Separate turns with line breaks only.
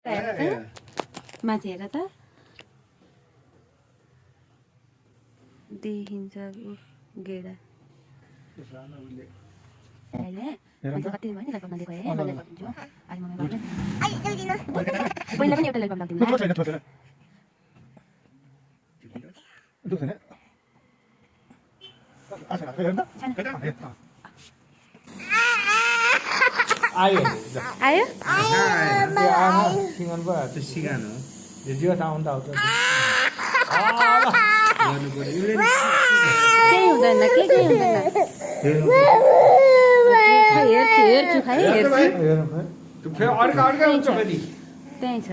माथि हेर त देखिन्छ गेडा कति भयो नि लगभग नदिएको है मैले गरिदिन्छु आज मम्मी पहिला पनि एउटा लगभग लगिदिनु
आयो
आयो
सिंगन पो त्यो सिंगन हो यो जियो साउन्ड त आउँछ
केही हुँदैन केही हुँदैन हेर्छु खै हेर्छु
फेरि अर्को हुन्छ फेरि
त्यही छ